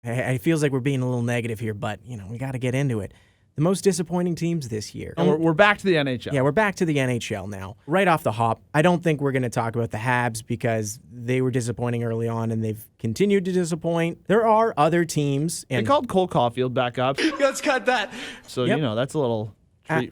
It feels like we're being a little negative here, but, we got to get into it. The most disappointing teams this year. And we're back to the NHL. Yeah, we're back to the NHL now. Right off the hop, I don't think we're going to talk about the Habs because they were disappointing early on and they've continued to disappoint. There are other teams. They called Cole Caulfield back up. Let's cut that. So, that's a little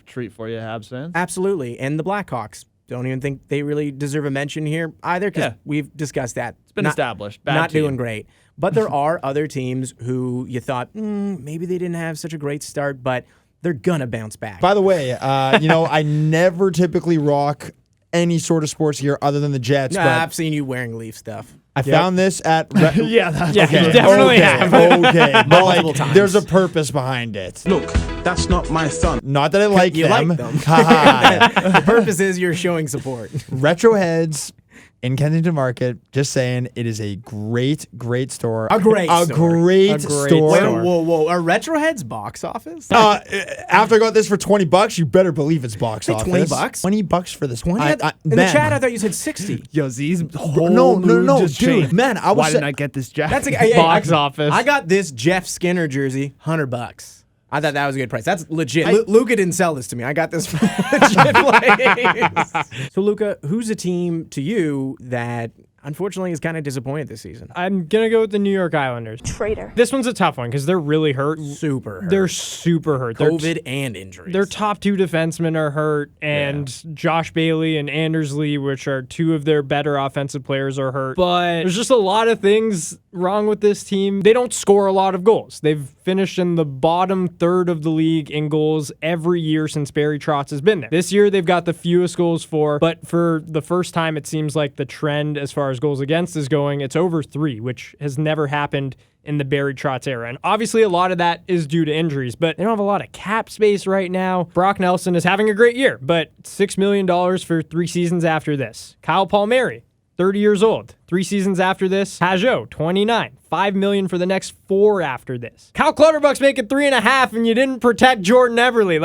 treat for you, Habs fans. Absolutely. And the Blackhawks. Don't even think they really deserve a mention here either because we've discussed that. It's been established. Not doing great. But there are other teams who you thought, maybe they didn't have such a great start, but they're going to bounce back. By the way, I never typically rock any sort of sports here other than the Jets. No, but I've seen you wearing Leaf stuff. I found this at... Okay. You definitely have. Okay. Multiple times. There's a purpose behind it. Look, that's not my son. Not that I like You them. like them. Haha. The purpose is you're showing support. Retroheads in Kensington Market, just saying, it is a great store. A great store. Great store. Wait, whoa. Are Retroheads box office? After I got this for $20, you better believe it's box office. $20? $20 for this. 20? In the chat, I thought you said 60. Yo, Z's No, dude. Man, Why didn't I get this Jeff? That's Box office. I got this Jeff Skinner jersey, $100. I thought that was a good price. That's legit. Luca didn't sell this to me. I got this from a legit place. So, Luca, who's a team to you that unfortunately is kind of disappointed this season? I'm going to go with the New York Islanders. Traitor. This one's a tough one because they're really hurt. Super hurt. They're super hurt. COVID and injuries. Their top two defensemen are hurt, and Josh Bailey and Anders Lee, which are two of their better offensive players, are hurt. But there's just a lot of things wrong with this team. They don't score a lot of goals. They've finished in the bottom third of the league in goals every year since Barry Trotz has been there. This year, they've got the fewest goals for, but for the first time, it seems like the trend as far as goals against is going, it's over 3, which has never happened in the Barry Trotz era. And obviously a lot of that is due to injuries, but they don't have a lot of cap space right now. Brock Nelson is having a great year, but $6 million for 3 seasons after this. Kyle Palmieri, 30 years old. 3 seasons after this. Pajot, 29. $5 million for the next 4 after this. Cal Clutterbuck's making $3.5, and you didn't protect Jordan Everly.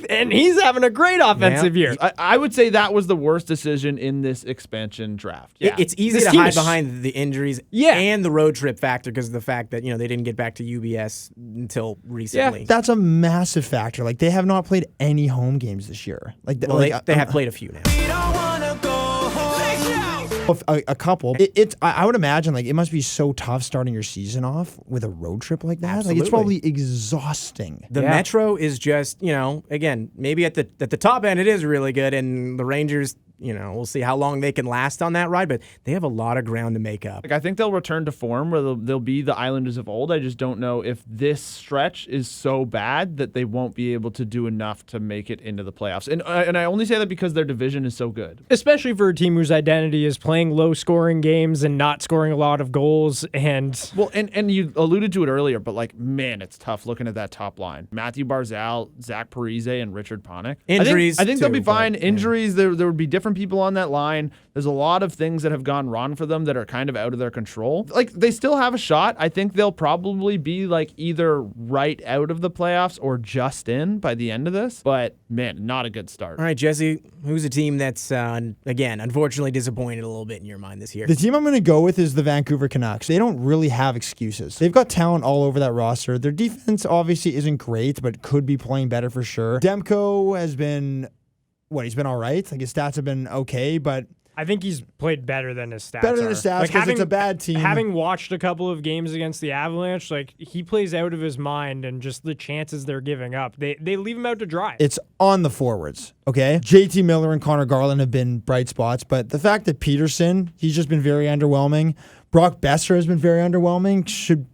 And he's having a great offensive year. I would say that was the worst decision in this expansion draft. Yeah. It's easy to hide behind the injuries and the road trip factor because of the fact that, they didn't get back to UBS until recently. Yeah, that's a massive factor. Like, they have not played any home games this year. They have played a few now. A couple. I would imagine it must be so tough starting your season off with a road trip like that. Absolutely. It's probably exhausting. The Metro is just, again, maybe at the top end it is really good, and the Rangers, we'll see how long they can last on that ride, but they have a lot of ground to make up. I think they'll return to form where they'll be the Islanders of old. I just don't know if this stretch is so bad that they won't be able to do enough to make it into the playoffs. And I only say that because their division is so good. Especially for a team whose identity is playing low-scoring games and not scoring a lot of goals. And you alluded to it earlier, but man, it's tough looking at that top line. Matthew Barzal, Zach Parise, and Richard Panik. Injuries, I think they'll be fine. But, Injuries, there would be different people on that line. There's a lot of things that have gone wrong for them that are kind of out of their control. They still have a shot. I think they'll probably be either right out of the playoffs or just in by the end of this. But man, not a good start. All right, Jesse, who's a team that's, again, unfortunately disappointed a little bit in your mind this year? The team I'm going to go with is the Vancouver Canucks. They don't really have excuses. They've got talent all over that roster. Their defense obviously isn't great, but could be playing better for sure. Demko has been... he's been all right. His stats have been okay, but... I think he's played better than his stats. Better than his stats because it's a bad team. Having watched a couple of games against the Avalanche, he plays out of his mind, and just the chances they're giving up, they leave him out to dry. It's on the forwards, okay? JT Miller and Connor Garland have been bright spots, but the fact that Peterson, he's just been very underwhelming. Brock Besser has been very underwhelming. Should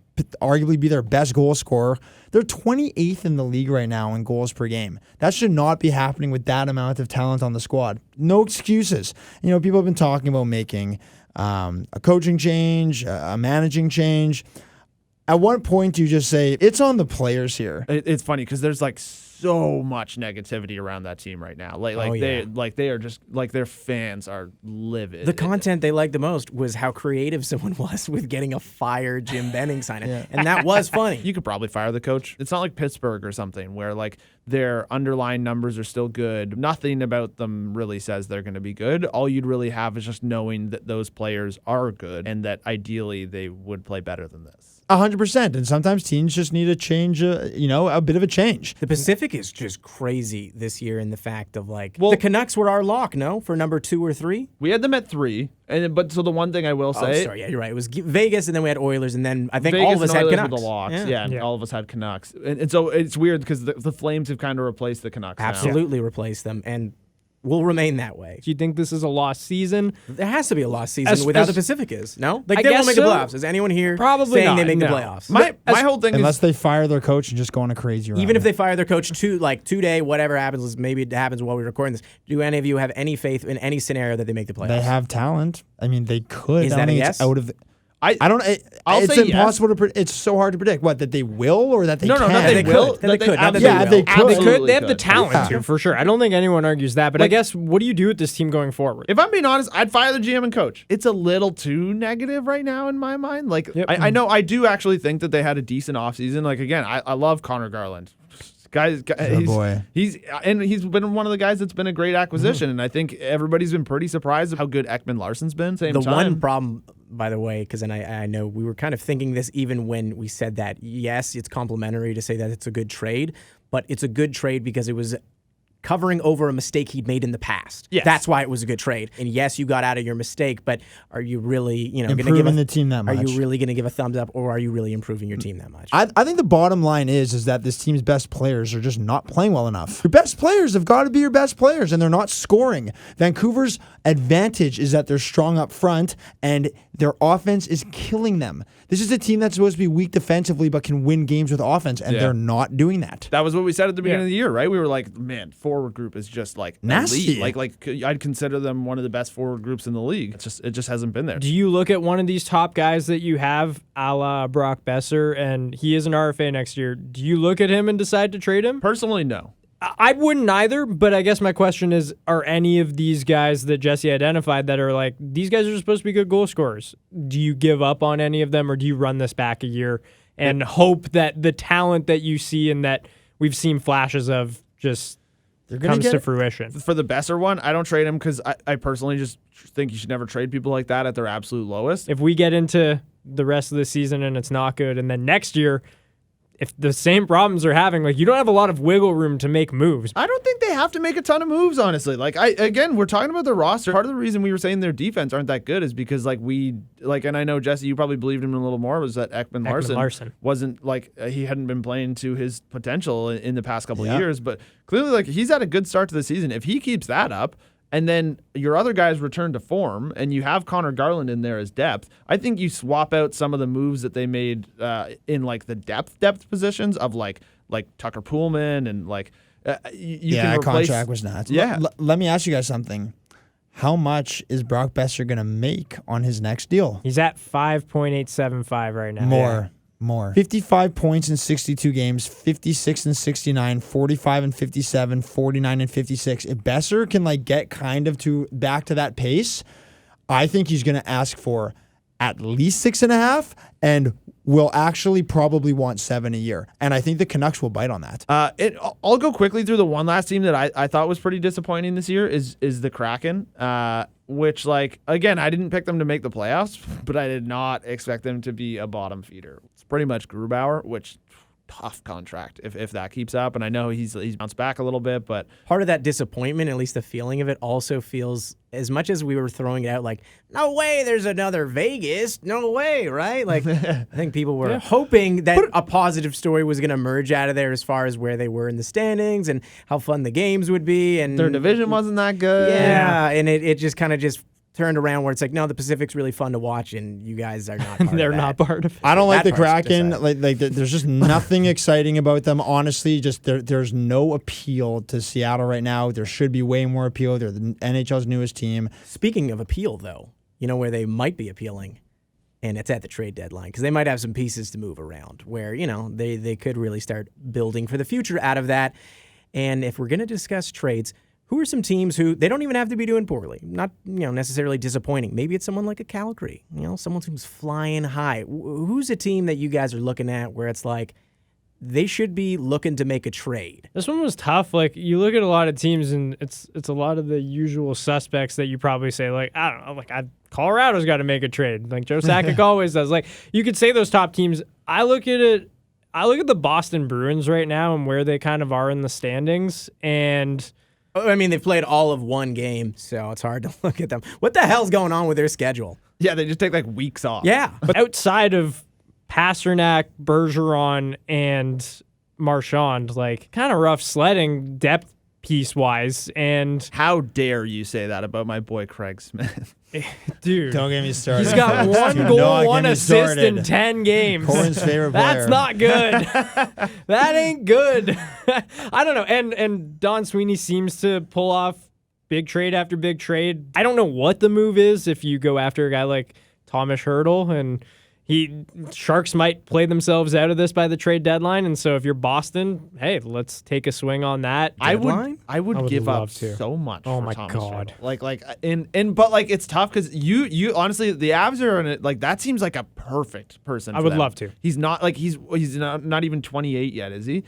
arguably be their best goal scorer. They're 28th in the league right now in goals per game. That should not be happening with that amount of talent on the squad. No excuses. People have been talking about making a coaching change, a managing change. At what point do you just say, it's on the players here? It's funny because there's so much negativity around that team right now. They are just like their fans are livid. The content they liked the most was how creative someone was with getting a fire Jim Benning sign. And that was funny. You could probably fire the coach. It's not like Pittsburgh or something where like their underlying numbers are still good. Nothing about them really says they're going to be good. All you'd really have is just knowing that those players are good and that ideally they would play better than this. 100%. And sometimes teams just need a change, a bit of a change. The Pacific is just crazy this year in the fact of the Canucks were our lock, no? For number 2 or 3? We had them at 3. But the one thing I will say. Oh, sorry. Yeah, you're right. It was Vegas, and then we had Oilers, and then I think Vegas all of us had Oilers Canucks. Were the locks. Yeah, all of us had Canucks. And so it's weird because the Flames have kind of replaced the Canucks Absolutely replaced them, and will remain that way. Do you think this is a lost season? There has to be a lost season without the Pacific is. No? They won't guess make so. the playoffs. Is anyone here Probably saying not, they make the no. playoffs? My whole thing Unless is they fire their coach and just go on a crazy run. Even if they fire their coach today, whatever happens, maybe it happens while we're recording this. Do any of you have any faith in any scenario that they make the playoffs? they have talent. I mean, they could. Is I that don't a think yes? it's out of the. I don't. I'll It's say impossible to. It's so hard to predict. What, that they will or that they No, can? not they will. They could. Not that Yeah, they they will. could. They could. They have the could. talent Yeah. to, for sure. I don't think anyone argues that. But I guess, what do you do with this team going forward? If I'm being honest, I'd fire the GM and coach. It's a little too negative right now in my mind. I know I do actually think that they had a decent offseason. Like, again, I love Connor Garland. He's been one of the guys that's been a great acquisition, and I think everybody's been pretty surprised at how good Ekman Larsson's been. One problem, by the way, because I know we were kind of thinking this even when we said that, yes, it's complimentary to say that it's a good trade, but it's a good trade because it was covering over a mistake he'd made in the past. Yes. That's why it was a good trade. And yes, you got out of your mistake, but are you really, going to Improving the team that much? Are you really going to give a thumbs up, or are you really improving your team that much? I think the bottom line is that this team's best players are just not playing well enough. Your best players have got to be your best players, and they're not scoring. Vancouver's advantage is that they're strong up front, and their offense is killing them. This is a team that's supposed to be weak defensively but can win games with offense, and they're not doing that. That was what we said at the beginning of the year, right? We were like, man, forward group is just like nasty. Elite. Like I'd consider them one of the best forward groups in the league. It just hasn't been there. Do you look at one of these top guys that you have, a la Brock Besser, and he is an RFA next year? Do you look at him and decide to trade him? Personally, no. I wouldn't either, but I guess my question is, are any of these guys that Jesse identified that are like, these guys are supposed to be good goal scorers? Do you give up on any of them, or do you run this back a year and hope that the talent that you see and that we've seen flashes of just comes to fruition? For the Besser one, I don't trade him because I personally just think you should never trade people like that at their absolute lowest. If we get into the rest of the season and it's not good, and then next year, if the same problems are having, you don't have a lot of wiggle room to make moves. I don't think they have to make a ton of moves, honestly. We're talking about the roster. Part of the reason we were saying their defense aren't that good is because and I know, Jesse, you probably believed him a little more, was that Ekman Larsson wasn't he hadn't been playing to his potential in the past couple of years, but clearly he's had a good start to the season. If he keeps that up, and then your other guys return to form, and you have Connor Garland in there as depth, I think you swap out some of the moves that they made in the depth positions of like Tucker Poolman and you can replace. Contract was nuts. Yeah. Let me ask you guys something. How much is Brock Besser going to make on his next deal? He's at 5.875 right now. More. 55 points in 62 games, 56 and 69, 45 and 57, 49 and 56. If Besser can get kind of back to that pace, I think he's going to ask for at least 6.5 and will actually probably want 7 a year. And I think the Canucks will bite on that. I'll go quickly through the one last team that I thought was pretty disappointing this year is the Kraken. Which, again, I didn't pick them to make the playoffs, but I did not expect them to be a bottom feeder. It's pretty much Grubauer, which tough contract if that keeps up. And I know he's bounced back a little bit, but part of that disappointment, at least the feeling of it, also feels, as much as we were throwing it out no way there's another Vegas, no way, right? I think people were hoping that a positive story was going to emerge out of there as far as where they were in the standings and how fun the games would be. And their division wasn't that good. Yeah, and it just kind of just turned around where it's no, the Pacific's really fun to watch, and you guys are not part They're of that. not part of it. I don't like the Kraken. There's just nothing exciting about them. Honestly, just there's no appeal to Seattle right now. There should be way more appeal. They're the NHL's newest team. Speaking of appeal, though, where they might be appealing, and it's at the trade deadline, because they might have some pieces to move around where, they could really start building for the future out of that. And if we're going to discuss trades, who are some teams who they don't even have to be doing poorly, not necessarily disappointing? Maybe it's someone like a Calgary, someone who's flying high. Who's a team that you guys are looking at where it's like they should be looking to make a trade? This one was tough. Like, you look at a lot of teams, and it's a lot of the usual suspects that you probably say, like, I don't know, like, Colorado's got to make a trade. Like Joe Sakic always does. Like, you could say those top teams. I look at the Boston Bruins right now and where they kind of are in the standings, and I mean, they've played all of one game, so it's hard to look at them. What the hell's going on with their schedule? Yeah, they just take like weeks off. Yeah. but outside of Pasternak, Bergeron, and Marchand, like, kind of rough sledding depth piece-wise, and How dare you say that about my boy Craig Smith? dude, Don't get me started. he's got one Do goal, not one get me assist in started. 10 games. Corin's favorite player. That's not good. That ain't good. I don't know. And Don Sweeney seems to pull off big trade after big trade. I don't know what the move is if you go after a guy like Thomas Hertl, and Sharks might play themselves out of this by the trade deadline. And so if you're Boston, hey, let's take a swing on that. I Deadline? would give up love to. so much. Oh for my Thomas God. Hertl. But like it's tough because you honestly the Avs are in it. Like that seems like a perfect person. I for would them. love to. He's not like he's not even 28 yet, is he?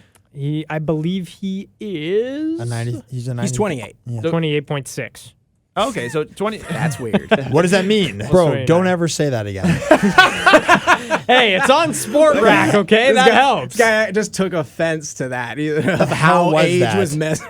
I believe he is A 90. He's a 90. He's 28. Yeah. 28.6. Okay, so 20. That's weird. What does that mean, bro? 29. Don't ever say that again. Hey, it's on Sport Rack, okay? That helps. This guy just took offense to that, of How how was age that? was measured.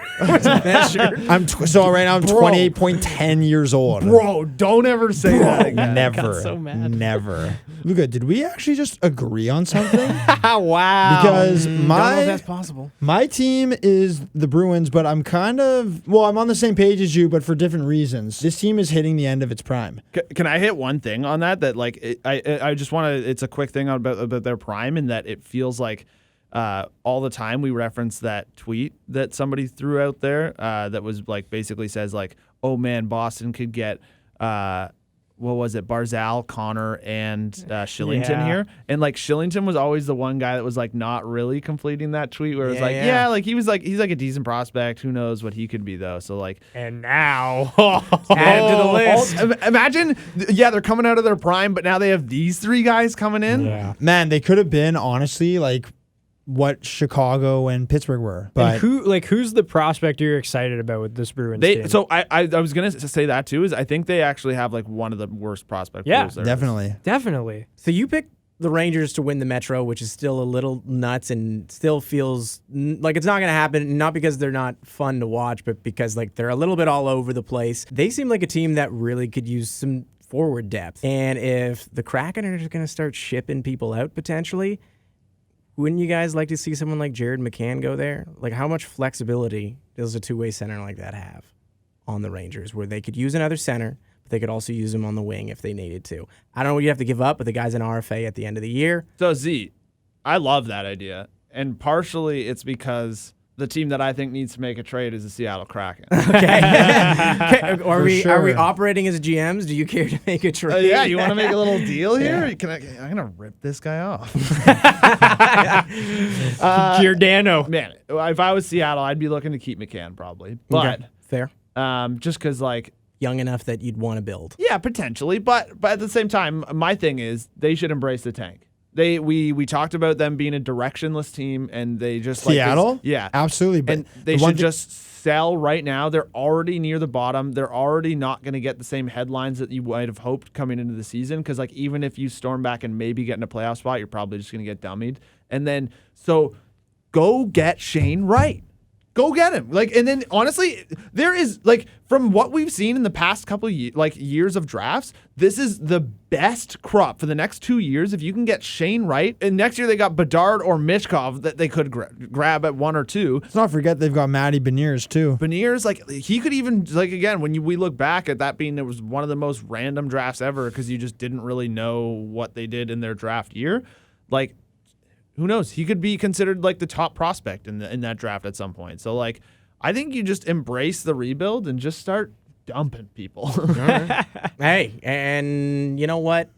So right now I'm Bro. 28.10 years old. Bro, don't ever say that again. Never. so mad. Never. Luca, did we actually just agree on something? Wow. Because Don't know if that's my possible. team is the Bruins, but I'm I'm on the same page as you, but for different reasons. This team is hitting the end of its prime. Can I hit one thing on that? That like I just want to. It's a quick thing about their prime, and that it feels like all the time we reference that tweet that somebody threw out there that was like basically says like, oh man, Boston could get what was it, Barzal, Connor, and Shillington Yeah. here, and like Shillington was always the one guy that was like not really completing that tweet where it was like, Yeah. yeah, like he's like a decent prospect. Who knows what he could be though? So like. And now. Add to the list. Imagine, yeah, they're coming out of their prime, but now they have these three guys coming in. Yeah. Man, they could have been, honestly, like what Chicago and Pittsburgh were. But And who's the prospect you're excited about with this Bruins team? So I was gonna say that too. Is I think they actually have like one of the worst prospect Yeah, pools there. definitely. Definitely. So you picked the Rangers to win the Metro, which is still a little nuts and still feels like it's not going to happen, not because they're not fun to watch, but because like they're a little bit all over the place. They seem like a team that really could use some forward depth. And if the Kraken are just going to start shipping people out potentially, wouldn't you guys like to see someone like Jared McCann go there? Like, how much flexibility does a two-way center like that have on the Rangers, where they could use another center, but they could also use him on the wing if they needed to? I don't know what you have to give up, but the guy's an RFA at the end of the year. So Z, I love that idea, and partially it's because the team that I think needs to make a trade is the Seattle Kraken. Okay. Are we sure. operating as GMs? Do you care to make a trade? Yeah, you want to make a little deal here? I'm gonna rip this guy off. Giordano. Man, if I was Seattle, I'd be looking to keep McCann probably, but Okay, fair. just because like. Young enough that you'd want to build. Yeah, potentially, but at the same time, my thing is they should embrace the tank. We talked about them being a directionless team, and they just Seattle? yeah, Absolutely. But and they the one should just sell right now. They're already near the bottom. They're already not going to get the same headlines that you might have hoped coming into the season. Because like even if you storm back and maybe get in a playoff spot, you're probably just going to get dummied. And then so go get Shane Wright. Go get him. Like, and then honestly, there is like from what we've seen in the past couple of years of drafts, this is the best crop for the next 2 years. If you can get Shane Wright, and next year they got Bedard or Mishkov that they could grab at 1 or 2. let's not forget they've got Matty Beniers too. Beniers, like he could even like again when we look back at that being it was one of the most random drafts ever because you just didn't really know what they did in their draft year. Like, who knows? He could be considered like the top prospect in that draft at some point. So like, I think you just embrace the rebuild and just start dumping people. Hey, and you know what?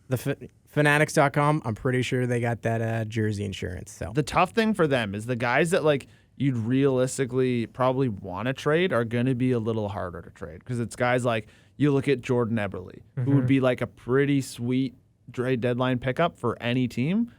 The Fanatics.com, I'm pretty sure they got that jersey insurance. So The tough thing for them is the guys that like you'd realistically probably want to trade are going to be a little harder to trade because it's guys like you look at Jordan Eberle, who would be like a pretty sweet trade deadline pickup for any team.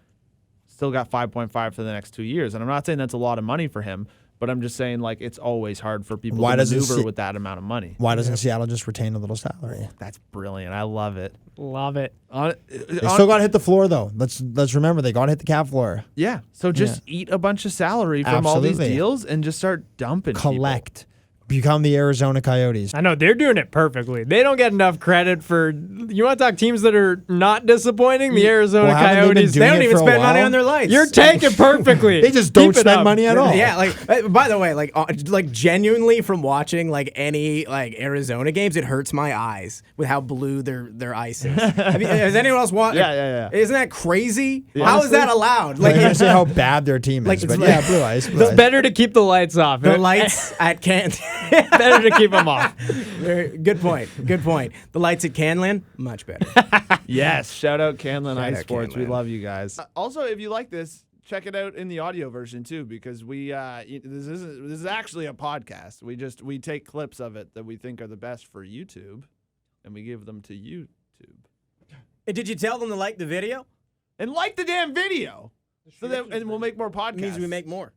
Still got 5.5 for the next 2 years. And I'm not saying that's a lot of money for him, but I'm just saying like it's always hard for people to maneuver with that amount of money. Why doesn't Seattle just retain a little salary? That's brilliant. I love it. Love it. They still got to hit the floor though. Let's remember they got to hit the cap floor. Yeah. So just eat a bunch of salary from all these deals and just start dumping Collect. Become the Arizona Coyotes. I know they're doing it perfectly. They don't get enough credit for. You want to talk teams that are not disappointing? The Arizona Coyotes. They don't even spend money on their lights. You're tanking perfectly. They just don't spend money at all. Yeah, like by the way, like genuinely from watching like any like Arizona games, it hurts my eyes with how blue their ice is. Has anyone else watched? Yeah. Isn't that crazy? Yeah. How is that allowed? Like, Like I say how bad their team is, but yeah, blue ice. It's better to keep the lights off. the lights at Canton. Better to keep them off. Good point. Good point. The lights at Canlan, much better. Yes. Shout out Canlan Shout Ice out Sports. We Canlan. love you guys. Also, if you like this, check it out in the audio version too, because we this is actually a podcast. We take clips of it that we think are the best for YouTube, and we give them to YouTube. Did you tell them to like the video? And like the damn video, and we'll make more podcasts. It means we make more.